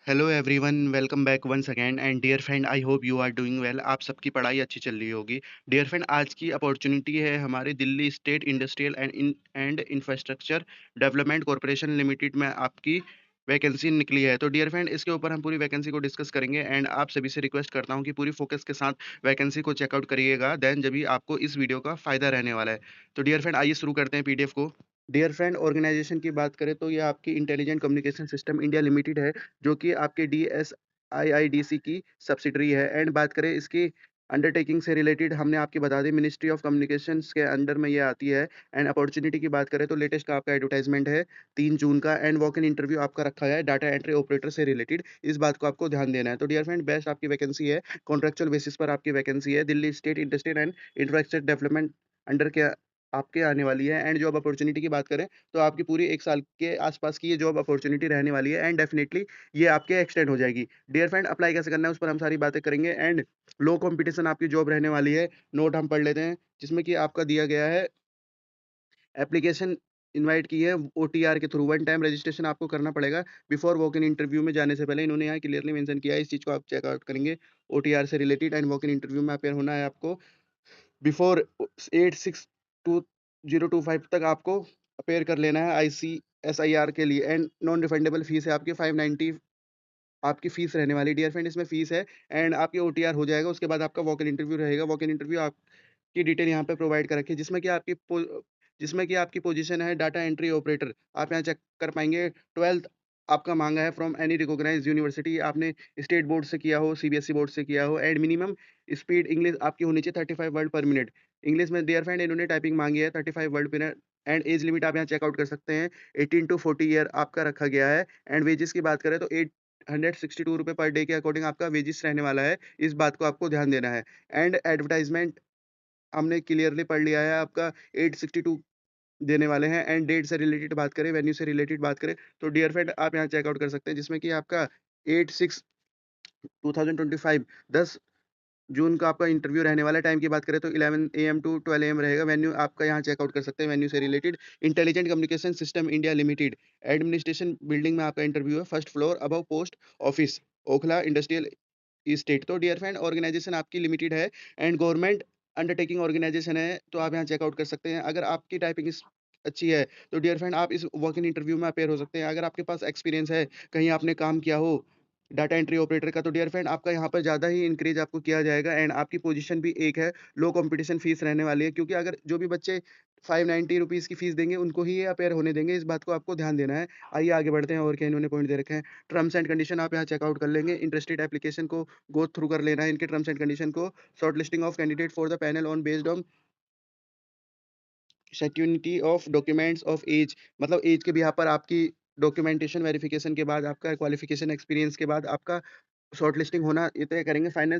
Hello everyone, welcome back once again and dear friend, I hope you are doing well. आप सबकी पढ़ाई अच्छी चल रही होगी। डियर फ्रेंड, आज की अपॉर्चुनिटी है हमारे Delhi state industrial and infrastructure development corporation limited में आपकी वैकेंसी निकली है। तो डियर फ्रेंड, इसके ऊपर हम पूरी वैकेंसी को डिस्कस करेंगे एंड आप सभी से रिक्वेस्ट करता हूँ कि पूरी फोकस के साथ वैकेंसी को चेकआउट करिएगा, देन जब भी आपको इस वीडियो का फायदा रहने वाला है। तो डियर फ्रेंड, आइए शुरू करते हैं पीडीएफ को। डियर फ्रेंड, ऑर्गेनाइजेशन की बात करें तो ये आपकी intelligent communication system India limited है, जो कि आपके डीएसआईआईडीसी की सब्सिडरी है। एंड बात करें इसकी अंडरटेकिंग से रिलेटेड, हमने आपकी बता दी मिनिस्ट्री ऑफ कम्युनिकेशंस के अंडर में ये आती है। एंड अपॉर्चुनिटी की बात करें तो लेटेस्ट का आपका एडवर्टाइजमेंट है 3 जून का, एंड वॉक इन इंटरव्यू आपका रखा है डाटा एंट्री ऑपरेटर से रिलेटेड। इस बात को आपको ध्यान देना है। तो डियर फ्रेंड, बेस्ट आपकी वैकेंसी है, कॉन्ट्रेक्चुअल बेसिस पर आपकी वैकेंसी है, Delhi state industrial and infrastructure development under के आपके आने वाली है। एंड जॉब अपॉर्चुनिटी की बात करें तो आपकी पूरी 1 साल के आसपास की ये जॉब अपॉर्चुनिटी रहने वाली है, एंड डेफिनिटली ये आपके एक्सटेंड हो जाएगी। डियर फ्रेंड, अप्लाई कैसे करना है उस पर हम सारी बातें करेंगे। एंड लो कंपटीशन आपकी जॉब रहने वाली है। नोट हम पढ़ लेते हैं, जिसमें कि आपका दिया गया है एप्लीकेशन इनवाइट की है ओटीआर के थ्रू। वन टाइम रजिस्ट्रेशन आपको करना पड़ेगा बिफोर वॉक इन इंटरव्यू में जाने से पहले। इन्होंने यहाँ क्लियरली मेंशन किया है, इस चीज़ को आप चेकआउट करेंगे। ओटीआर से related and walk in interview में अपेयर होना है आपको बिफोर 8/6/2025 तक आपको अपेयर कर लेना है आईसीएसआईआर के लिए। एंड नॉन रिफंडेबल फीस है आपकी 590 आपकी फीस रहने वाली है। डियर फ्रेंड, इसमें फीस है। एंड आपकी ओटीआर हो जाएगा, उसके बाद आपका वॉक इन इंटरव्यू रहेगा। वॉक इन इंटरव्यू आपकी डिटेल यहाँ पे प्रोवाइड कर रखी है, जिसमें कि आपकी पोजीशन है डाटा एंट्री ऑपरेटर। आप यहाँ चेक कर पाएंगे 12th आपका मांगा है फ्रॉम एनी रिकॉग्नाइज्ड यूनिवर्सिटी। आपने स्टेट बोर्ड से किया हो, सीबीएसई बोर्ड से किया हो। एंड मिनिमम स्पीड इंग्लिश आपकी होनी चाहिए 35 वर्ड पर मिनट इंग्लिश में। डियर फ्रेंड, इन्होंने टाइपिंग मांगी है 35 वर्ड पर मिनट। एंड एज लिमिट आप यहाँ चेकआउट कर सकते हैं, 18 टू 40 ईयर आपका रखा गया है। एंड वेजेस की बात करें तो 862 रुपये पर डे के अकॉर्डिंग आपका वेजेस रहने वाला है। इस बात को आपको ध्यान देना है। एंड एडवर्टाइजमेंट हमने क्लियरली पढ़ लिया है आपका 862 देने वाले हैं। एंड डेट से रिलेटेड बात करें, वेन्यू से रिलेटेड बात करें तो डियर फ्रेंड आप यहाँ चेकआउट कर सकते हैं, जिसमें कि आपका 8/6/2025 10 जून का आपका इंटरव्यू रहने वाला है। टाइम की बात करें तो 11 AM टू 12 AM रहेगा। वेन्यू आपका यहाँ चेकआउट कर सकते हैं, वेन्यू से related intelligent communication system India limited administration building में आपका इंटरव्यू है, first floor above post office, Okhla industrial state. तो डियर फ्रेंड, ऑर्गेनाइजेशन आपकी लिमिटेड है एंड गवर्नमेंट अंडरटेकिंग ऑर्गेनाइजेशन है, तो आप यहाँ चेकआउट कर सकते हैं। अगर आपकी टाइपिंग अच्छी है तो डियर फ्रेंड आप इस वॉक इन इंटरव्यू में अपेयर हो सकते हैं। अगर आपके पास एक्सपीरियंस है, कहीं आपने काम किया हो डाटा एंट्री ऑपरेटर का, तो डियर फ्रेंड आपका यहाँ पर ज़्यादा ही इंक्रीज आपको किया जाएगा। एंड आपकी पोजीशन भी एक है, लो कंपटीशन फीस रहने वाली है, क्योंकि अगर जो भी बच्चे 590 रुपीज़ की फीस देंगे उनको ही ये अपेयर होने देंगे। इस बात को आपको ध्यान देना है। आइए आगे बढ़ते हैं, और क्या इन्होंने पॉइंट दे रखे हैं। टर्म्स एंड कंडीशन आप यहाँ चेकआउट कर लेंगे। इंटरेस्टेड एप्लीकेशन को गो थ्रू कर लेना है इनके टर्म्स एंड कंडीशन को। Short listing of candidate for the panel on based on security of documents of age, मतलब एज के बिहाफ पर आपकी डॉक्यूमेंटेशन वेरिफिकेशन के बाद, आपका क्वालिफिकेशन एक्सपीरियंस के बाद आपका शॉर्ट लिस्टिंग होना ये तय करेंगे। फाइनल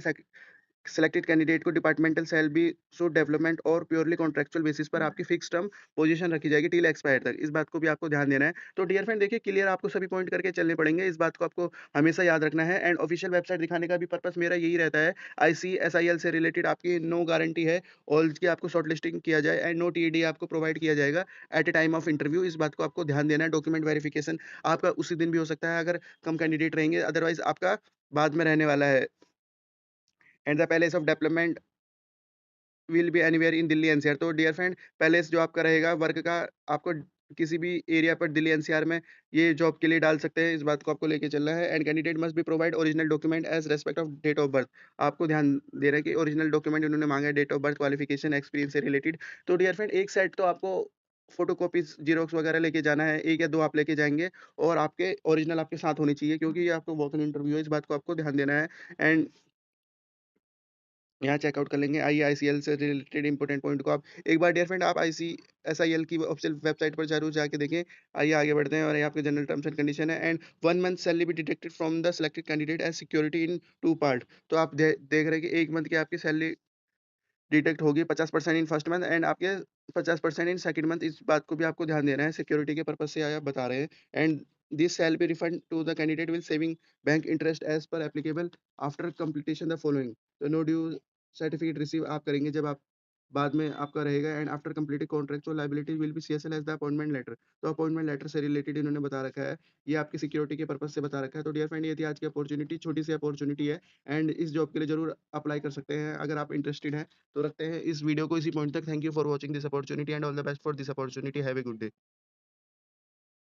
सेलेक्टेड कैंडिडेट को departmental shall be so development और प्योरली कॉन्ट्रेक्चुअल बेसिस पर आपकी फिक्स टर्म पोजीशन रखी जाएगी टिल एक्सपायर तक। इस बात को भी आपको ध्यान देना है। तो डियर फ्रेंड देखिए, क्लियर आपको सभी पॉइंट करके चलने पड़ेंगे, इस बात को आपको हमेशा याद रखना है। एंड ऑफिशियल वेबसाइट दिखाने का भी पर्पस मेरा यही रहता है। आईसीएसआईएल से रिलेटेड आपकी नो गारंटी है ऑल की आपको शॉर्ट लिस्टिंग किया जाए, एंड नो टीडी आपको प्रोवाइड किया जाएगा at a time of interview. इस बात को आपको ध्यान देना है। डॉक्यूमेंट वेरिफिकेशन आपका उसी दिन भी हो सकता है अगर कम कैंडिडेट रहेंगे, अदरवाइज आपका बाद में रहने वाला है। And the palace of development will be anywhere in Delhi NCR. तो डियर फ्रेंड, पैलेस जो आपका रहेगा वर्क का, आपको किसी भी एरिया पर दिल्ली एनसीआर में ये जॉब के लिए डाल सकते हैं। इस बात को आपको लेके चलना है। And candidate must be provide original document as respect of date of birth. आपको ध्यान दे रहा है कि ओरिजिनल डॉक्यूमेंट उन्होंने मांगा है date of birth, qualification, experience से रिलेटेड। तो डियर फ्रेंड, एक सेट तो आपको फोटोकॉपीज जीरोक्स वगैरह लेके जाना है, एक या दो आप लेके जाएंगे, और आपके ओरिजिनल आपके साथ होनी चाहिए, क्योंकि ये आपको वॉक इन इंटरव्यू है। इस बात को आपको ध्यान देना है। एंड यहाँ चेकआउट कर लेंगे। आईआईसीएल से रिलेटेड इंपॉर्टेंट पॉइंट को आप एक बार डियर फ्रेंड आप आईसीएसआईएल की ऑफिशियल वेबसाइट पर जरूर जाके देखें। आइए आगे बढ़ते हैं, और ये आपके जनरल टर्म्स एंड कंडीशन है। एंड 1 मंथ सैलरी भी deducted from the selected candidate as security in 2 part. तो आप देख रहे हैं कि 1 मंथ की आपकी सैलरी डिडक्ट होगी 50% इन फर्स्ट मंथ एंड आपके 50% इन सेकंड मंथ। इस बात को भी आपको ध्यान देना है, सिक्योरिटी के पर्पज से आप बता रहे हैं। And this shall be refund to the candidate will saving bank interest as per applicable after completion the following. तो नो ड्यू सर्टिफिकेट रिसीव आप करेंगे जब आप बाद में आपका रहेगा and after completing contractual liability will be CSL as the appointment letter. तो अपॉइंटमेंट लेटर से रिलेटेड इन्होंने बता रखा है, ये आपकी सिक्योरिटी के पर्पज़ से बता रखा है। तो डियर फ्रेंड ये थी आज की अपॉर्च्युनिटी, छोटी-सी अपॉर्च्युनिटी है एंड इस जॉब के लिए ज़रूर अप्लाई कर सकते हैं अगर आप इंटरेस्टेड हैं। तो रखते हैं इस वीडियो को इसी पॉइंट तक। Thank you for watching this opportunity and all the best for this opportunity. Have a good day.